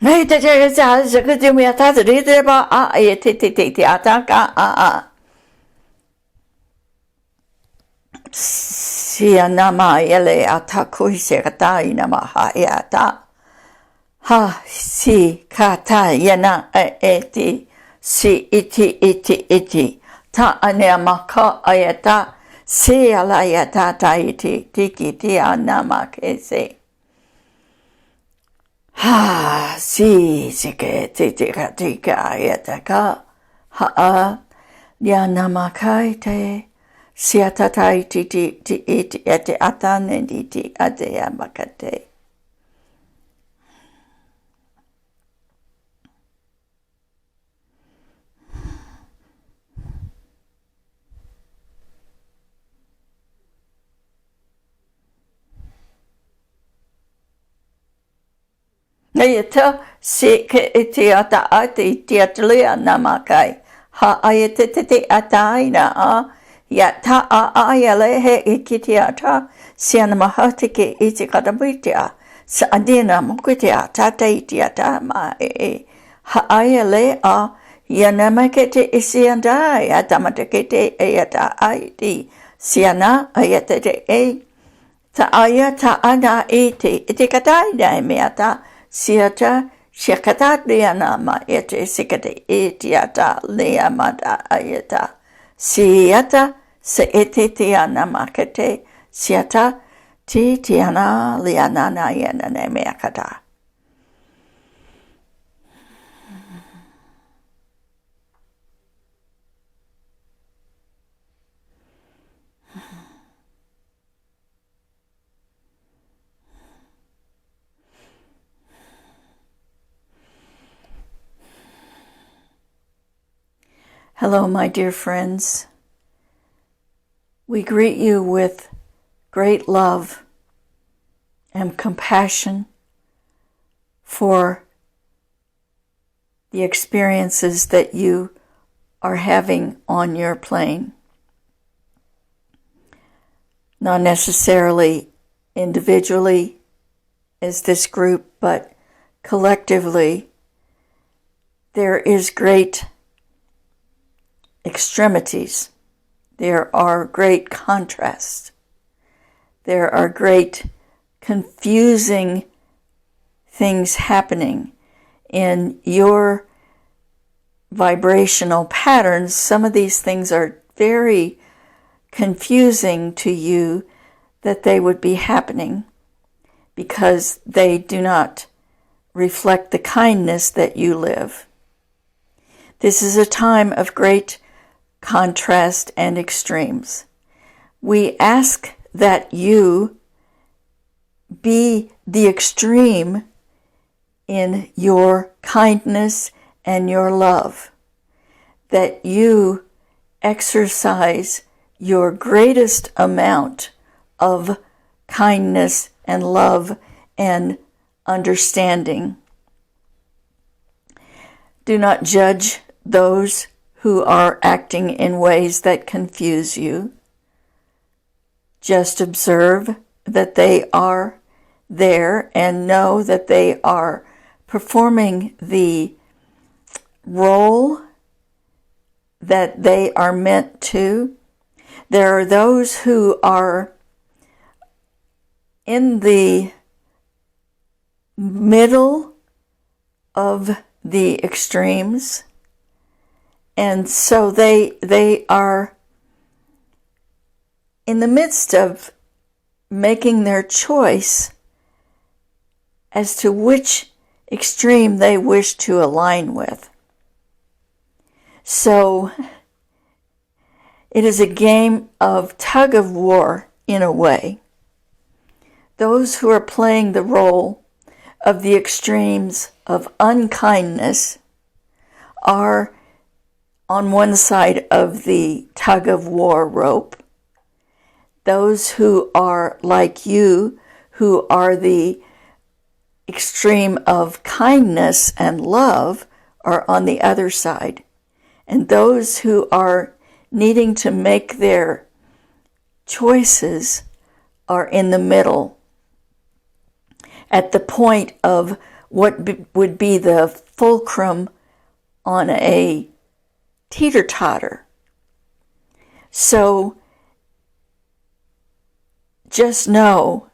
Nei, te sa que te mi ata de ba e te ata ka si anama ele ata ko se kata ina ma ha e ata ha si kata yana ti si iti ta ane maka ayata si ala yata ta iti tiki ti anama ke se ha si ke te ka ayata ka ha a ya namakai te si atata iti iti ate atane iti ate amakate. Ayata si ke iti ata ate iti atlea namakai ha ayata te ataina a ya ta a ayale he ikiti ata si anamahati ke iti katabitia sa adina mukiti ata iti ata ma ha ayale a yanamakete isi anda yata matakete ayata aiti si ana ayata te ta ayata ana iti kataina meata siata shakata leanama ete sikate etiata leamata ayata siata se ete tiana makete siata ti tiana leanana yanane meakata. Hello, my dear friends. We greet you with great love and compassion for the experiences that you are having on your plane. Not necessarily individually as this group, but collectively, there is great extremities. There are great contrasts. There are great confusing things happening in your vibrational patterns. Some of these things are very confusing to you that they would be happening because they do not reflect the kindness that you live. This is a time of great contrast and extremes. We ask that you be the extreme in your kindness and your love, that you exercise your greatest amount of kindness and love and understanding. Do not judge those who are acting in ways that confuse you. Just observe that they are there and know that they are performing the role that they are meant to. There are those who are in the middle of the extremes, and so they are in the midst of making their choice as to which extreme they wish to align with. So it is a game of tug of war in a way. Those who are playing the role of the extremes of unkindness are on one side of the tug of war rope. Those who are like you, who are the extreme of kindness and love, are on the other side. And those who are needing to make their choices are in the middle, at the point of would be the fulcrum on a teeter-totter. So just know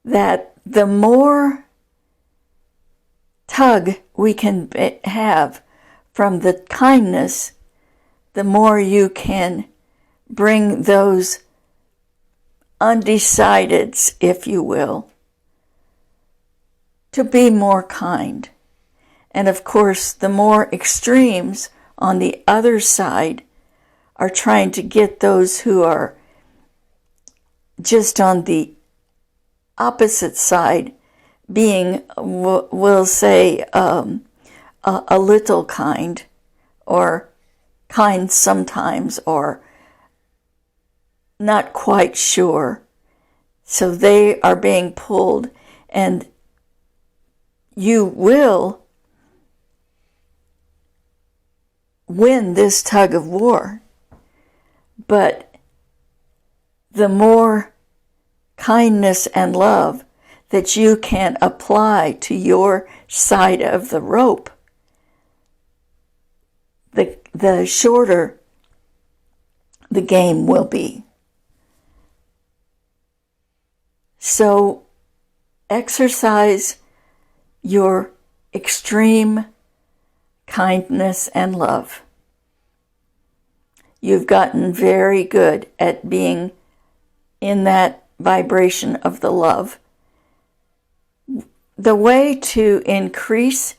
that the more tug we can have from the kindness, the more you can bring those undecideds, if you will, to be more kind. And of course, the more extremes on the other side are trying to get those who are just on the opposite side being, we'll say, a little kind, or kind sometimes, or not quite sure. So they are being pulled, and you will win this tug of war. But the more kindness and love that you can apply to your side of the rope, the shorter the game will be. So exercise your extreme kindness and love. You've gotten very good at being in that vibration of the love. The way to increase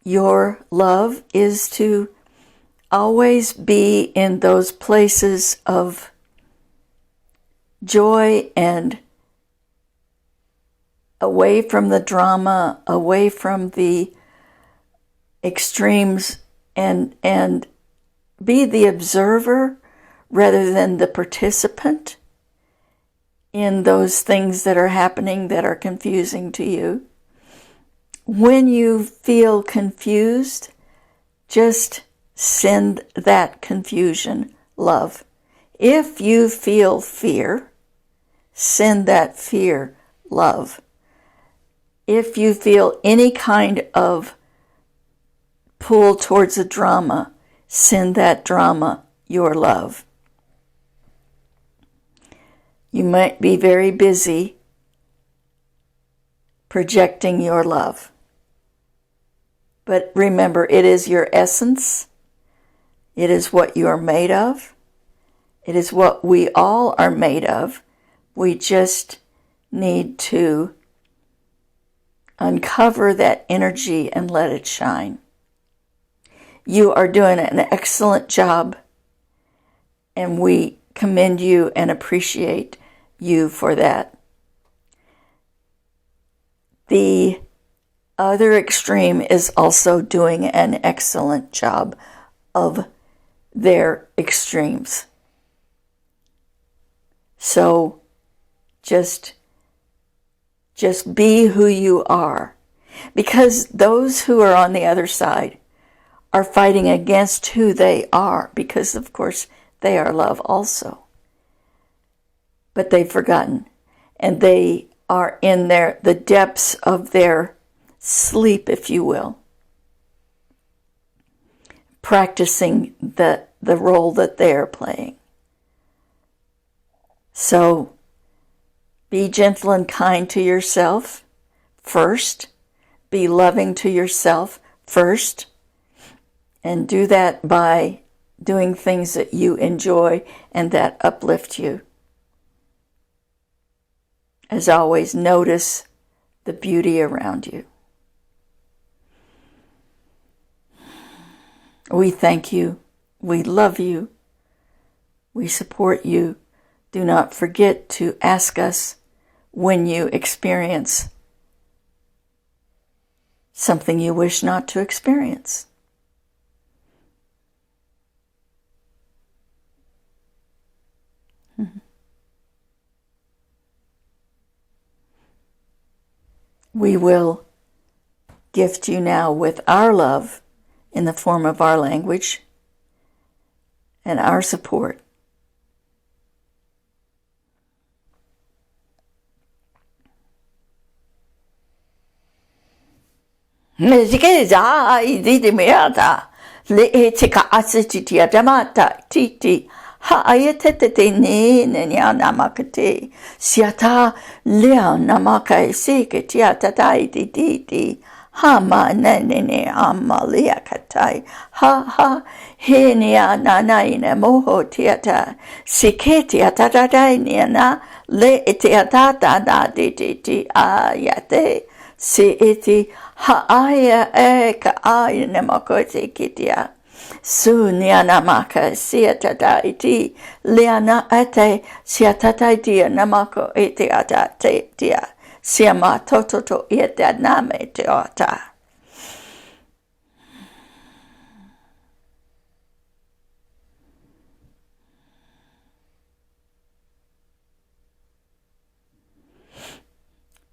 your love is to always be in those places of joy and away from the drama, away from the extremes, and be the observer rather than the participant in those things that are happening that are confusing to you. When you feel confused, just send that confusion love. If you feel fear, send that fear love. If you feel any kind of pull towards a drama, send that drama your love. You might be very busy projecting your love. But remember, it is your essence. It is what you are made of. It is what we all are made of. We just need to uncover that energy and let it shine. You are doing an excellent job, and we commend you and appreciate you for that. The other extreme is also doing an excellent job of their extremes. So just be who you are, because those who are on the other side are fighting against who they are, because of course they are love also. But they've forgotten, and they are in the depths of their sleep, if you will, practicing the role that they are playing. So be gentle and kind to yourself first. Be loving to yourself first. And do that by doing things that you enjoy and that uplift you. As always, notice the beauty around you. We thank you. We love you. We support you. Do not forget to ask us when you experience something you wish not to experience. We will gift you now with our love in the form of our language and our support. Mezikeza ididi meata le etika asiti adamata titi ha ayetete ne nenya namakate siata lea namaka esike tiata tai titi ha ma ne amalia katai ha he nia nana ina moho tiata siketi atata na le etiata da titi ayate si eti Ha'aya ka aya nemakote kitia. Sunya namaka siatata iti liana ate siatata itia namako iti ata te tia. Siama tototo ieta name te ota.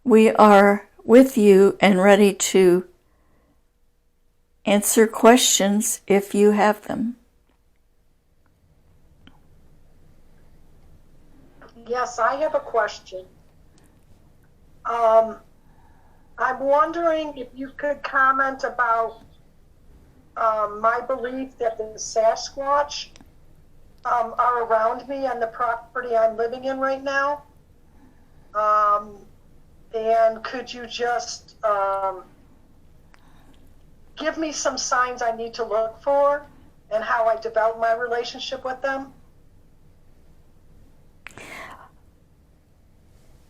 We are with you and ready to answer questions if you have them. Yes, I have a question. I'm wondering if you could comment about my belief that the Sasquatch are around me on the property I'm living in right now. And could you just give me some signs I need to look for and how I develop my relationship with them?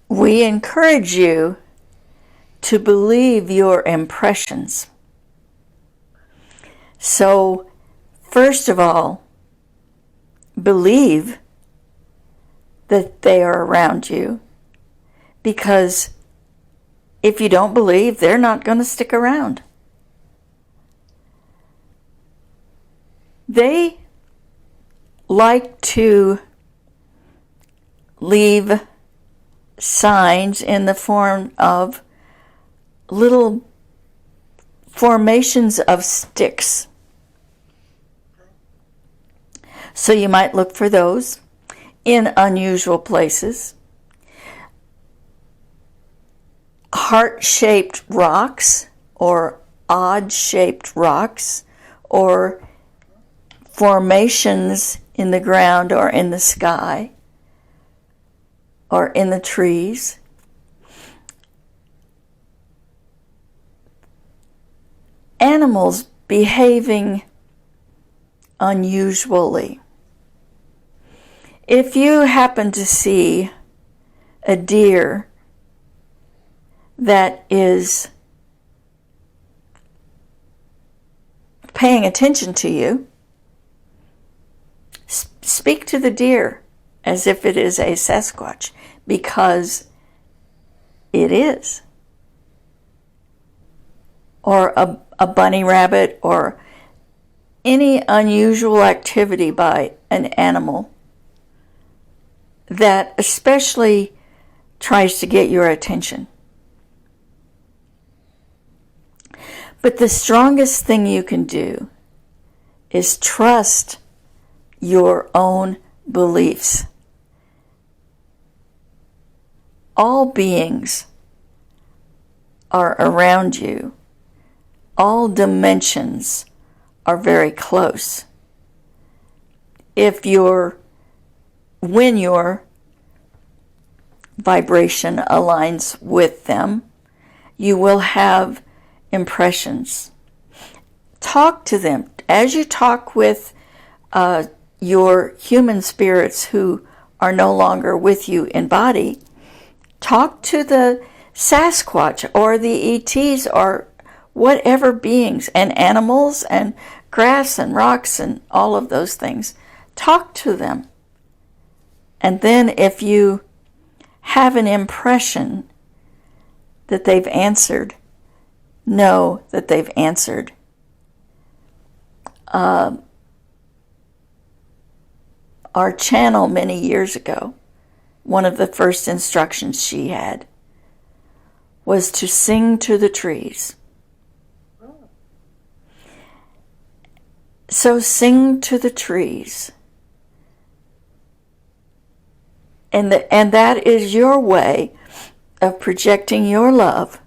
We encourage you to believe your impressions. So, first of all, believe that they are around you, because if you don't believe, they're not going to stick around. They like to leave signs in the form of little formations of sticks. So you might look for those in unusual places. Heart-shaped rocks or odd-shaped rocks or formations in the ground or in the sky or in the trees. Animals behaving unusually. If you happen to see a deer that is paying attention to you, speak to the deer as if it is a Sasquatch, because it is. Or a bunny rabbit, or any unusual activity by an animal that especially tries to get your attention. But the strongest thing you can do is trust your own beliefs. All beings are around you. All dimensions are very close. When your vibration aligns with them, you will have impressions. Talk to them. As you talk with your human spirits who are no longer with you in body, talk to the Sasquatch or the ETs or whatever beings, and animals and grass and rocks and all of those things. Talk to them. And then if you have an impression that they've answered, know that they've answered. Our channel many years ago, one of the first instructions she had was to sing to the trees. So sing to the trees. And that is your way of projecting your love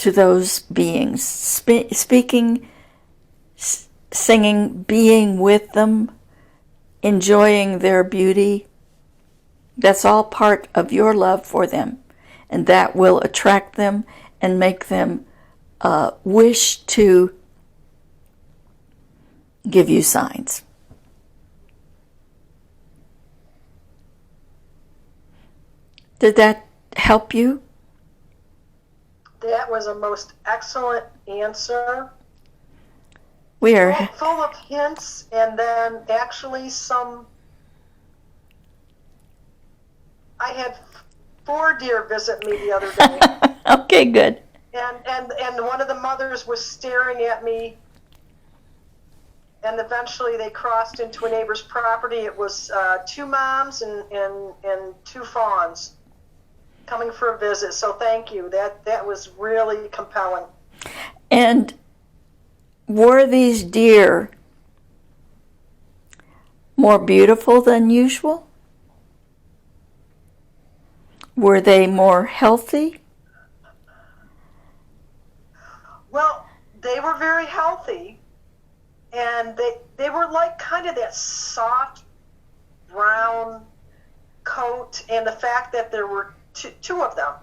to those beings, speaking, singing, being with them, enjoying their beauty. That's all part of your love for them, and that will attract them and make them wish to give you signs. Did that help you? That was a most excellent answer. We are Full of hints, and then actually some. I had 4 deer visit me the other day, okay, good. and one of the mothers was staring at me, and eventually they crossed into a neighbor's property. It was 2 moms and 2 fawns coming for a visit. So thank you. That was really compelling. And were these deer more beautiful than usual? Were they more healthy? Well, they were very healthy, and they were like kind of that soft brown coat, and the fact that there were two of them,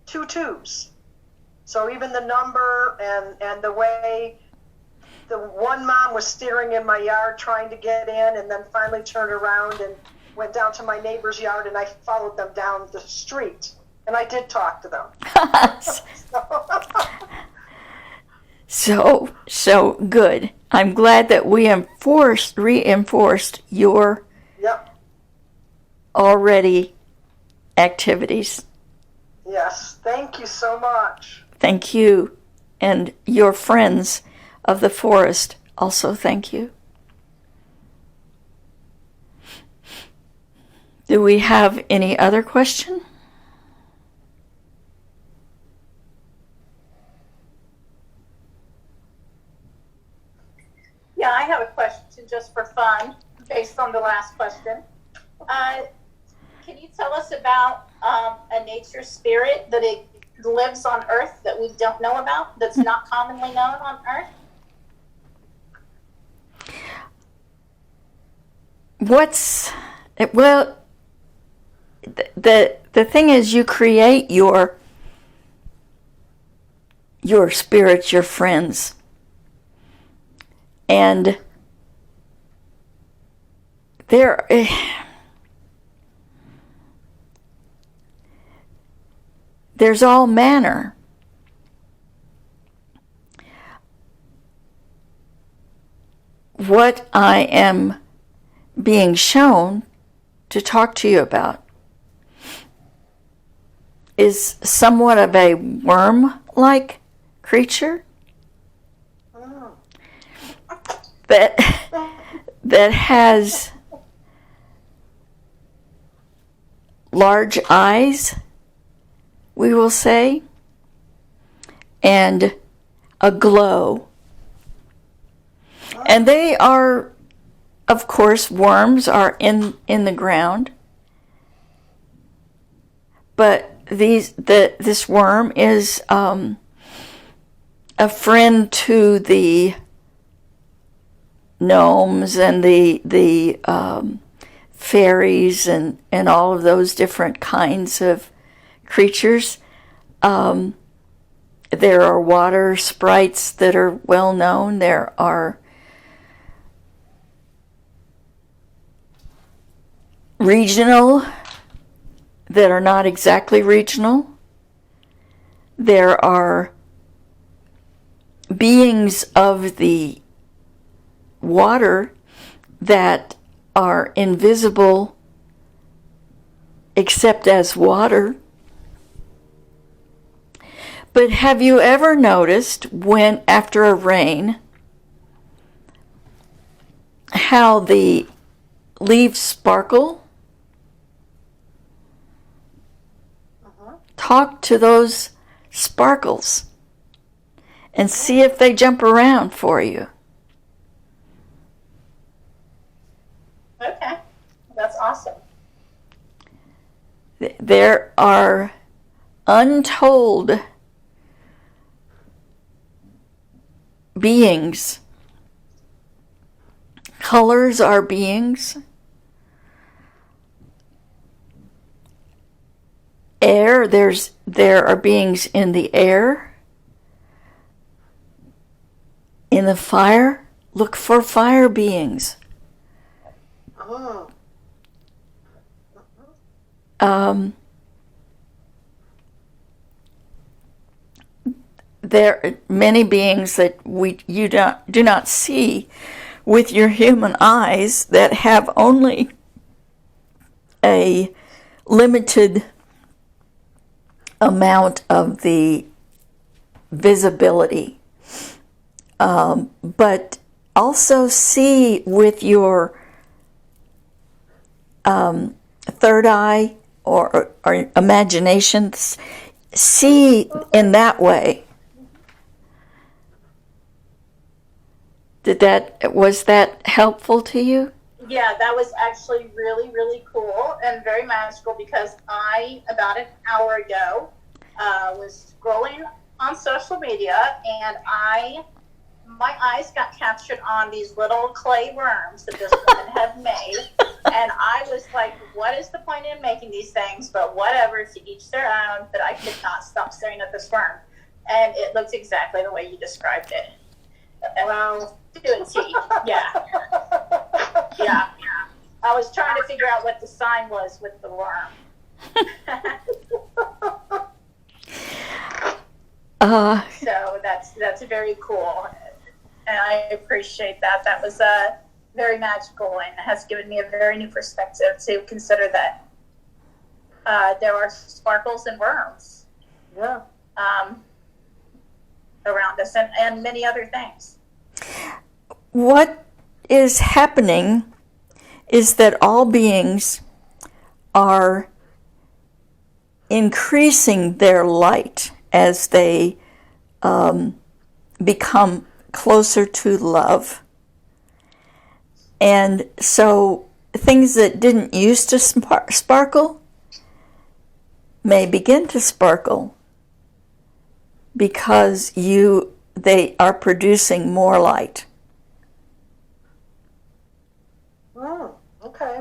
2 twos. So even the number and the way the one mom was staring in my yard trying to get in, and then finally turned around and went down to my neighbor's yard, and I followed them down the street, and I did talk to them. So good. I'm glad that we reinforced your Yep. already activities. Yes. Thank you so much. Thank you. And your friends of the forest also thank you. Do we have any other question? Yeah, I have a question just for fun, based on the last question. Can you tell us about a nature spirit that it lives on Earth that we don't know about, that's not commonly known on Earth? Well, the thing is, you create your spirits, your friends, and there's all manner. What I am being shown to talk to you about is somewhat of a worm-like creature that has large eyes, we will say, and a glow. And they are, of course, worms are in the ground. But this worm is a friend to the gnomes and the fairies and all of those different kinds of creatures. There are water sprites that are well known. There are regional that are not exactly regional. There are beings of the water that are invisible except as water. But have you ever noticed when after a rain how the leaves sparkle? Talk to those sparkles and see if they jump around for you. Okay, that's awesome. There are untold beings. Colors are beings. Air, there are beings in the air. In the fire, look for fire beings. Oh. There are many beings that you do not see with your human eyes, that have only a limited amount of the visibility. But also see with your third eye or imagination, see in that way. Was that helpful to you? Yeah, that was actually really, really cool and very magical, because about an hour ago, was scrolling on social media, and my eyes got captured on these little clay worms that this woman had made. And I was like, what is the point in making these things? But whatever, to each their own. But I could not stop staring at this worm. And it looked exactly the way you described it. Well, to a T. Yeah. Yeah. I was trying to figure out what the sign was with the worm. So that's very cool. And I appreciate that. That was very magical, and has given me a very new perspective to consider that there are sparkles and worms. Yeah. Around us, and many other things. What is happening is that all beings are increasing their light as they become closer to love. And so things that didn't used to sparkle may begin to sparkle, because they are producing more light. Oh, okay.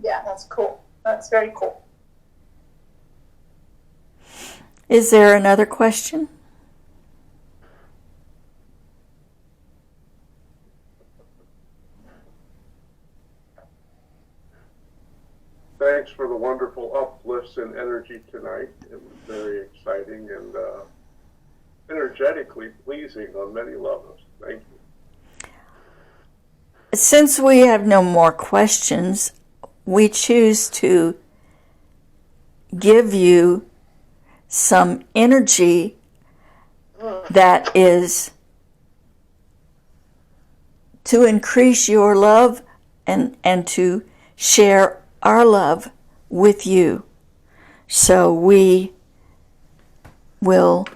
Yeah, that's cool. That's very cool. Is there another question? Thanks for the wonderful uplifts and energy tonight. It was very exciting and energetically pleasing on many levels. Thank you. Since we have no more questions, we choose to give you some energy that is to increase your love and to share our love with you. So we will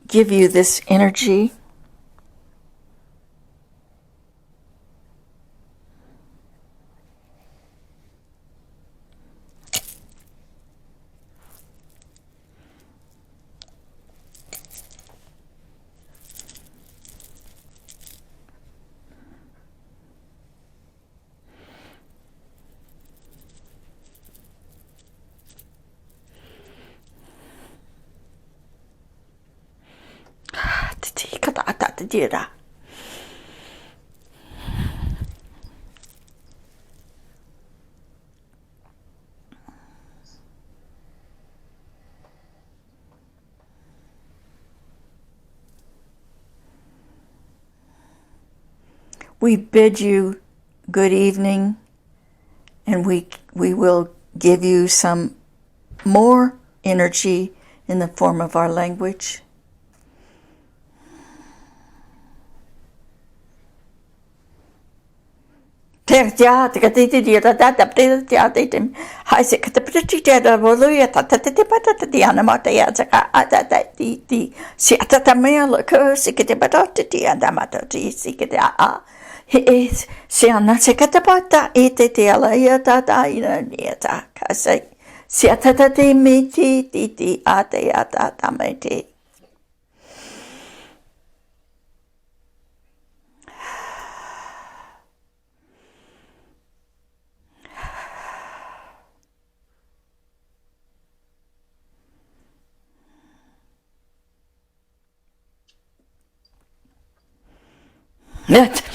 give you this energy. We bid you good evening, and we will give you some more energy in the form of our language. That's